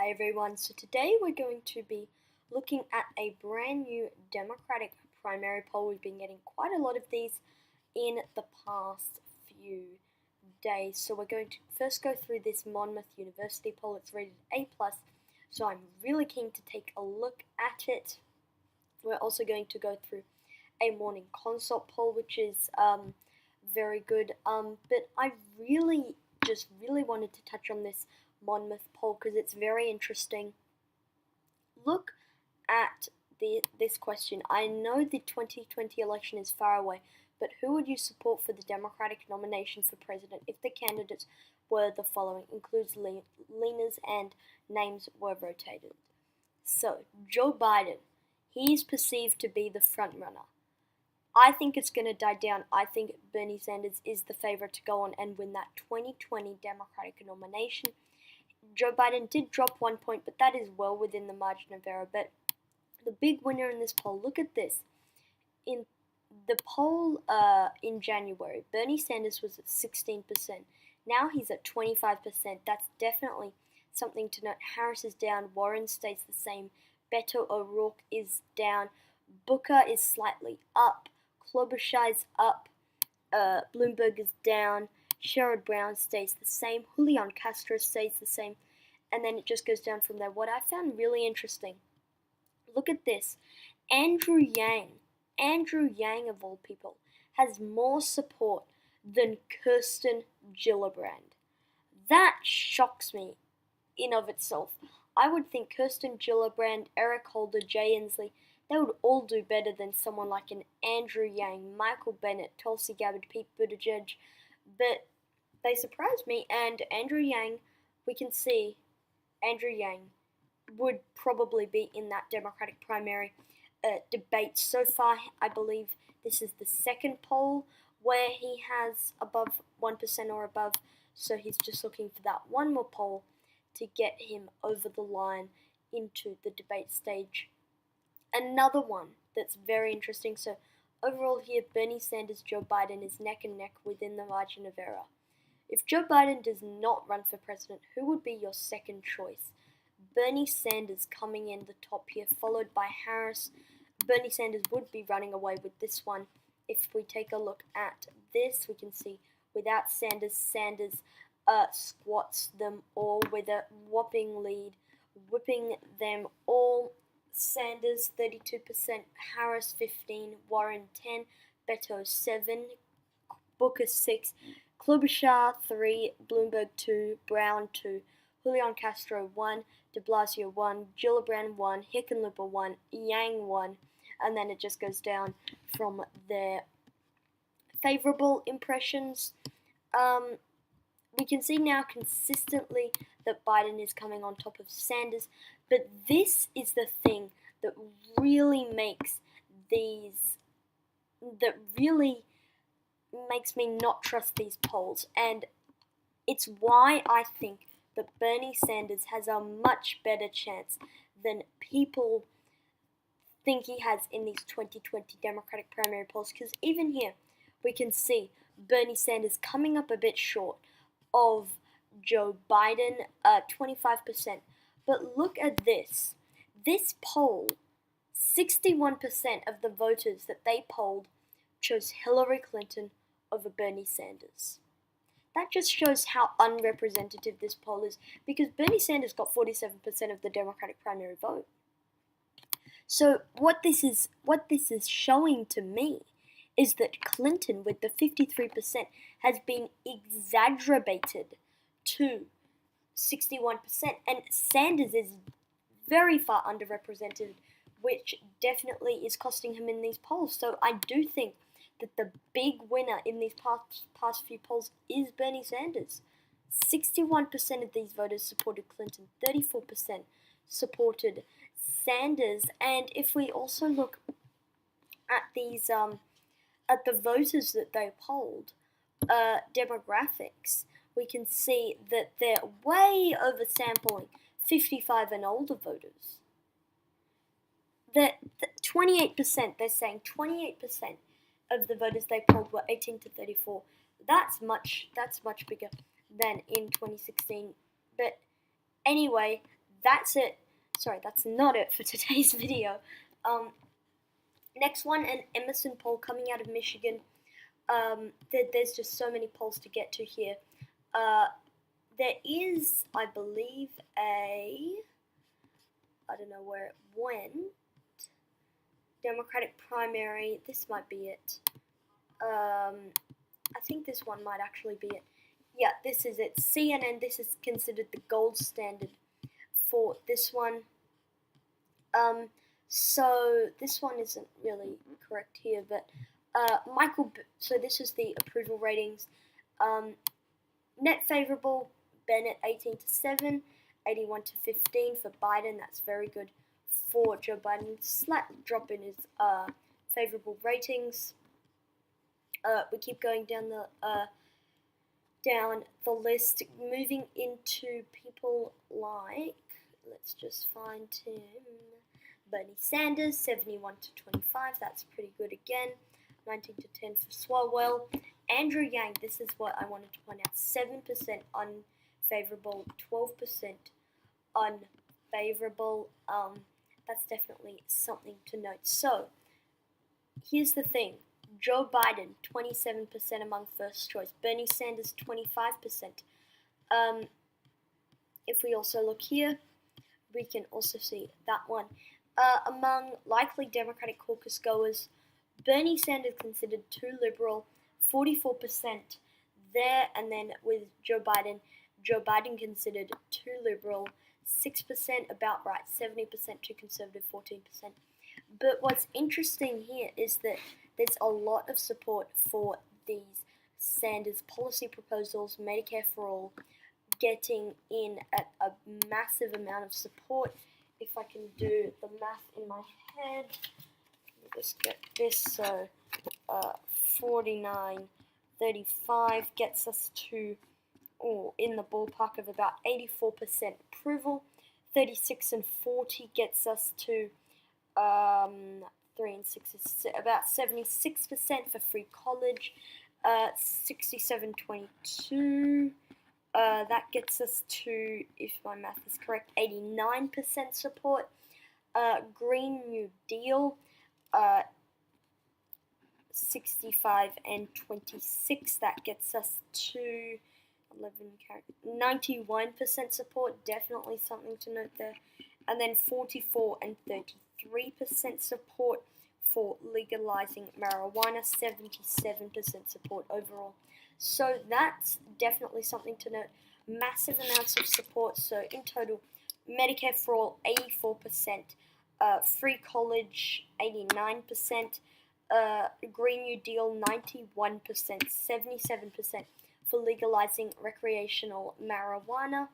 Hi everyone, so today we're going to be looking at a brand new Democratic primary poll. We've been getting quite a lot of these in the past few days. So we're going to first go through this Monmouth University poll. It's rated A+, so I'm really keen to take a look at it. We're also going to go through a morning consult poll, which is very good, but I really wanted to touch on this Monmouth poll because it's very interesting. Look at this question. I know the 2020 election is far away, but who would you support for the Democratic nomination for president if the candidates were the following? Includes leaners and names were rotated. So, Joe Biden, he is perceived to be the frontrunner. I think it's going to die down. I think Bernie Sanders is the favorite to go on and win that 2020 Democratic nomination. Joe Biden did drop 1 point, but that is well within the margin of error. But the big winner in this poll, look at this. In the poll in January, Bernie Sanders was at 16%. Now he's at 25%. That's definitely something to note. Harris is down. Warren stays the same. Beto O'Rourke is down. Booker is slightly up. Klobuchar is up. Bloomberg is down. Sherrod Brown stays the same. Julian Castro stays the same. And then it just goes down from there. What I found really interesting, look at this. Andrew Yang of all people, has more support than Kirsten Gillibrand. That shocks me in of itself. I would think Kirsten Gillibrand, Eric Holder, Jay Inslee, they would all do better than someone like an Andrew Yang, Michael Bennet, Tulsi Gabbard, Pete Buttigieg. But they surprised me, and Andrew Yang, we can see Andrew Yang would probably be in that Democratic primary debate. So far, I believe this is the second poll where he has above 1% or above, so he's just looking for that one more poll to get him over the line into the debate stage. Another one that's very interesting. So overall here, Bernie Sanders, Joe Biden is neck and neck within the margin of error. If Joe Biden does not run for president, who would be your second choice? Bernie Sanders coming in the top here, followed by Harris. Bernie Sanders would be running away with this one. If we take a look at this, we can see without Sanders, Sanders squats them all with a whopping lead, whipping them all. Sanders 32%, Harris 15%, Warren 10%, Beto 7%, Booker 6%, Klobuchar 3%, Bloomberg 2%, Brown 2%, Julian Castro 1%, de Blasio 1%, Gillibrand 1%, Hickenlooper 1%, Yang 1%, and then it just goes down from their favorable impressions. We can see now consistently that Biden is coming on top of Sanders, but this is the thing that really makes me not trust these polls, and it's why I think that Bernie Sanders has a much better chance than people think he has in these 2020 Democratic primary polls, because even here we can see Bernie Sanders coming up a bit short of Joe Biden, 25%. But look at this. This poll, 61% of the voters that they polled chose Hillary Clinton over Bernie Sanders. That just shows how unrepresentative this poll is, because Bernie Sanders got 47% of the Democratic primary vote. So what this is showing to me is that Clinton, with the 53%, has been exacerbated to 61%, and Sanders is very far underrepresented, which definitely is costing him in these polls. So I do think that the big winner in these past few polls is Bernie Sanders. 61% of these voters supported Clinton, 34% supported Sanders, and if we also look at these at the voters that they polled, demographics, we can see that they're way oversampling 55 and older voters. That 28%, they're saying 28% of the voters they polled were 18 to 34. That's much bigger than in 2016. But anyway, that's it. Sorry, that's not it for today's video. Next one, an Emerson poll coming out of Michigan. There's just so many polls to get to here. There is, I believe, I don't know where it went, Democratic primary. This might be it. I think this one might actually be it. Yeah, this is it. CNN, this is considered the gold standard for this one. So this one isn't really correct here, but so this is the approval ratings. Net favorable, Bennett 18-7, 81-15 for Biden. That's very good for Joe Biden. Slight drop in his favorable ratings. We keep going down the list, moving into people like, let's just find him. Bernie Sanders, 71-25. That's pretty good again. 19-10 for Swalwell. Andrew Yang, this is what I wanted to point out, 7% unfavorable, 12% unfavorable. That's definitely something to note. So, here's the thing. Joe Biden, 27% among first choice. Bernie Sanders, 25%. If we also look here, we can also see that one. Among likely Democratic caucus goers, Bernie Sanders considered too liberal, 44% there, and then with Joe Biden considered too liberal, 6% about right, 70% too conservative, 14%. But what's interesting here is that there's a lot of support for these Sanders policy proposals, Medicare for All, getting in at a massive amount of support. If I can do the math in my head, let me just get this. So 49-35 gets us to, in the ballpark of about 84% approval. 36-40 gets us to 3 and 6 is about 76% for free college. 67-22. That gets us to, if my math is correct, 89% support. Green New Deal, 65-26. That gets us to 91% support. Definitely something to note there. And then 44-33% support for legalizing marijuana. 77% support overall. So that's definitely something to note. Massive amounts of support. So in total, Medicare for All, 84%. Free college, 89%. Green New Deal, 91%. 77% for legalizing recreational marijuana.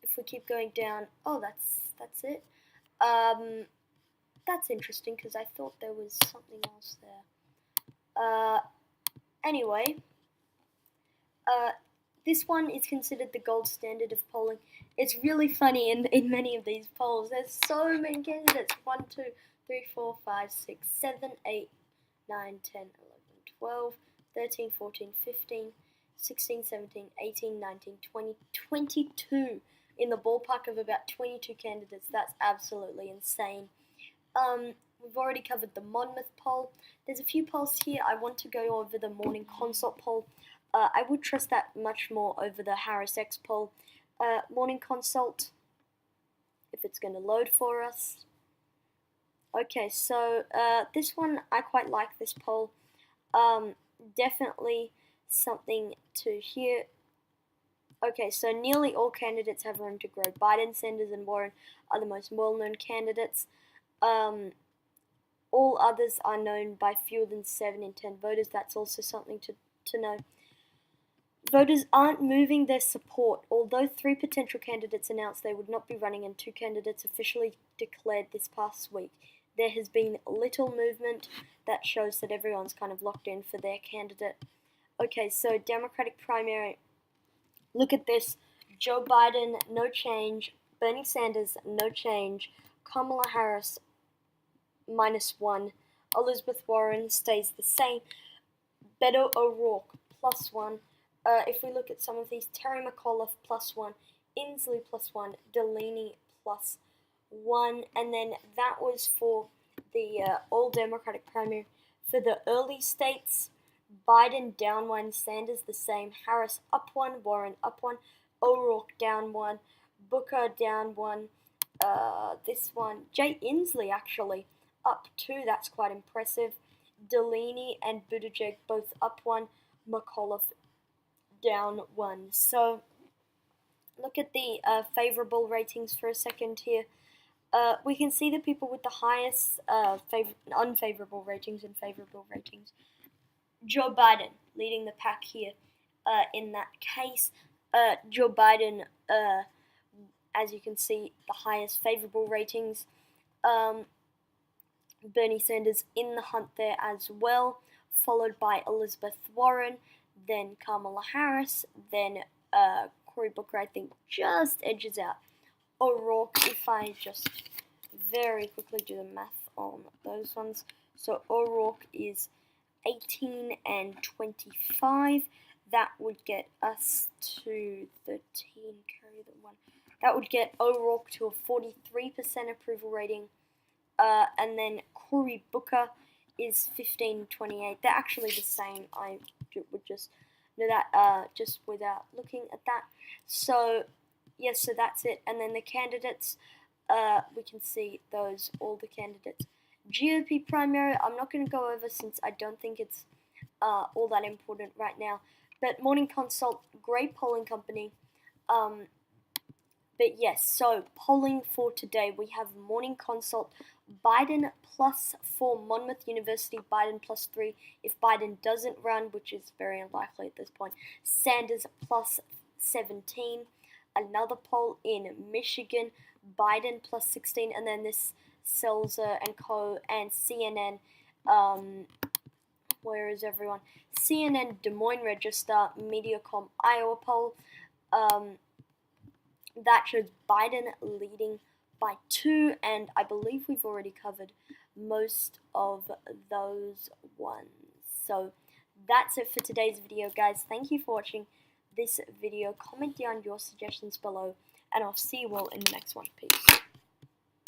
If we keep going down, that's it. That's interesting because I thought there was something else there. Anyway, this one is considered the gold standard of polling. It's really funny in many of these polls. There's so many candidates. 1, 2, 3, 4, 5, 6, 7, 8, 9, 10, 11, 12, 13, 14, 15, 16, 17, 18, 19, 20, 22. In the ballpark of about 22 candidates. That's absolutely insane. We've already covered the Monmouth poll. There's a few polls here. I want to go over the Morning Consult poll. I would trust that much more over the Harris X poll. Morning Consult, if it's going to load for us. Okay, so this one, I quite like this poll. Definitely something to hear. Okay, so nearly all candidates have room to grow. Biden, Sanders, and Warren are the most well-known candidates. All others are known by fewer than 7 in 10 voters. That's also something to know. Voters aren't moving their support. Although 3 potential candidates announced they would not be running and 2 candidates officially declared this past week, there has been little movement. That shows that everyone's kind of locked in for their candidate. Okay, so Democratic primary. Look at this. Joe Biden, no change. Bernie Sanders, no change. Kamala Harris, -1. Elizabeth Warren stays the same. Beto O'Rourke, +1. If we look at some of these, Terry McAuliffe, +1. Inslee +1, Delaney +1, and then that was for the all Democratic primary. For the early states, Biden down 1, Sanders the same, Harris up 1, Warren up 1, O'Rourke down 1, Booker down 1, this one, Jay Inslee actually up 2, that's quite impressive. Delaney and Buttigieg both up 1, McAuliffe down 1. So look at the favorable ratings for a second here. We can see the people with the highest unfavorable ratings and favorable ratings. Joe Biden leading the pack here in that case. Joe Biden, as you can see, the highest favorable ratings. Bernie Sanders in the hunt there as well, followed by Elizabeth Warren, then Kamala Harris, then Cory Booker, I think, just edges out O'Rourke, if I just very quickly do the math on those ones. So O'Rourke is 18 and 25. That would get us to 13, carry the 1. That would get O'Rourke to a 43% approval rating. And then Cory Booker is 15-28. They're actually the same. I would just know that just without looking at that. So yes, so that's it. And then the candidates, we can see those, all the candidates. GOP primary, I'm not going to go over since I don't think it's all that important right now. But Morning Consult, great polling company. But yes, so polling for today, we have Morning Consult, Biden +4, Monmouth University, Biden +3. If Biden doesn't run, which is very unlikely at this point, Sanders +17. Another poll in Michigan, Biden +16, and then this Selzer and Co. and CNN. Where is everyone? CNN Des Moines Register, Mediacom Iowa poll. That shows Biden leading by 2, and I believe we've already covered most of those ones. So that's it for today's video, guys. Thank you for watching this video. Comment down your suggestions below, and I'll see you all in the next one. Peace.